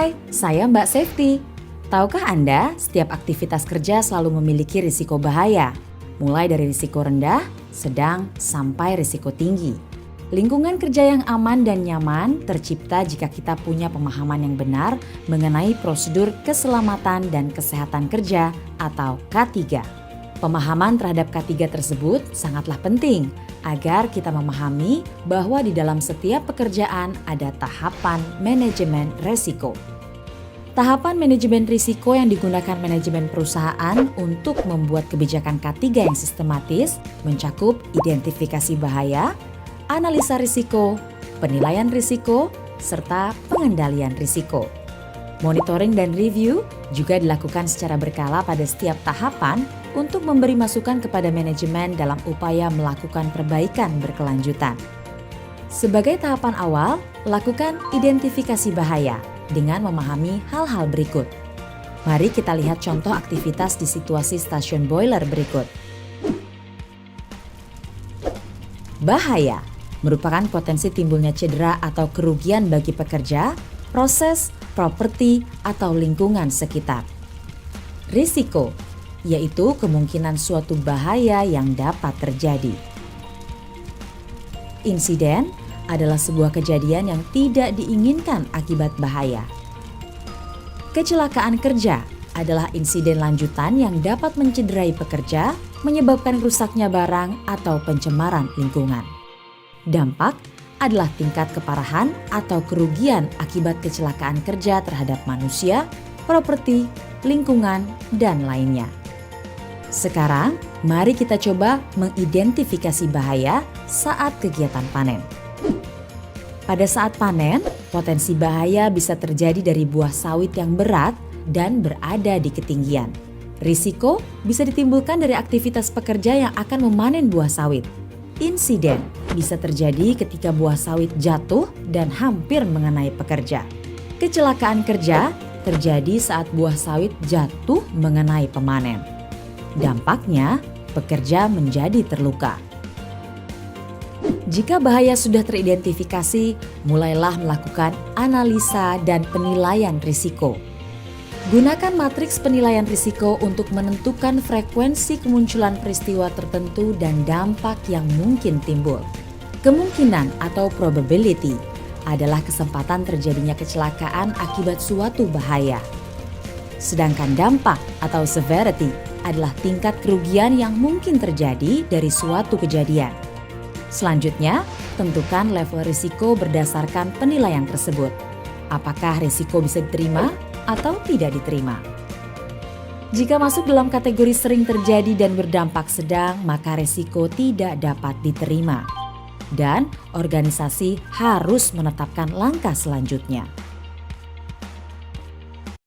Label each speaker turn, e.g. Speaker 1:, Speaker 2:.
Speaker 1: Hai, saya Mbak Safety. Tahukah Anda, setiap aktivitas kerja selalu memiliki risiko bahaya, mulai dari risiko rendah, sedang, sampai risiko tinggi. Lingkungan kerja yang aman dan nyaman tercipta jika kita punya pemahaman yang benar mengenai prosedur keselamatan dan kesehatan kerja atau K3. Pemahaman terhadap K3 tersebut sangatlah penting agar kita memahami bahwa di dalam setiap pekerjaan ada tahapan manajemen risiko. Tahapan manajemen risiko yang digunakan manajemen perusahaan untuk membuat kebijakan K3 yang sistematis mencakup identifikasi bahaya, analisa risiko, penilaian risiko, serta pengendalian risiko. Monitoring dan review juga dilakukan secara berkala pada setiap tahapan untuk memberi masukan kepada manajemen dalam upaya melakukan perbaikan berkelanjutan. Sebagai tahapan awal, lakukan identifikasi bahaya dengan memahami hal-hal berikut. Mari kita lihat contoh aktivitas di situasi stasiun boiler berikut. Bahaya merupakan potensi timbulnya cedera atau kerugian bagi pekerja, proses, properti, atau lingkungan sekitar. Risiko, yaitu kemungkinan suatu bahaya yang dapat terjadi. Insiden adalah sebuah kejadian yang tidak diinginkan akibat bahaya. Kecelakaan kerja adalah insiden lanjutan yang dapat mencederai pekerja, menyebabkan rusaknya barang atau pencemaran lingkungan. Dampak adalah tingkat keparahan atau kerugian akibat kecelakaan kerja terhadap manusia, properti, lingkungan, dan lainnya. Sekarang, mari kita coba mengidentifikasi bahaya saat kegiatan panen. Pada saat panen, potensi bahaya bisa terjadi dari buah sawit yang berat dan berada di ketinggian. Risiko bisa ditimbulkan dari aktivitas pekerja yang akan memanen buah sawit. Insiden bisa terjadi ketika buah sawit jatuh dan hampir mengenai pekerja. Kecelakaan kerja terjadi saat buah sawit jatuh mengenai pemanen. Dampaknya, pekerja menjadi terluka. Jika bahaya sudah teridentifikasi, mulailah melakukan analisa dan penilaian risiko. Gunakan matriks penilaian risiko untuk menentukan frekuensi kemunculan peristiwa tertentu dan dampak yang mungkin timbul. Kemungkinan atau probability adalah kesempatan terjadinya kecelakaan akibat suatu bahaya. Sedangkan dampak atau severity adalah tingkat kerugian yang mungkin terjadi dari suatu kejadian. Selanjutnya, tentukan level risiko berdasarkan penilaian tersebut. Apakah risiko bisa diterima atau tidak diterima? Jika masuk dalam kategori sering terjadi dan berdampak sedang, maka risiko tidak dapat diterima. Dan organisasi harus menetapkan langkah selanjutnya.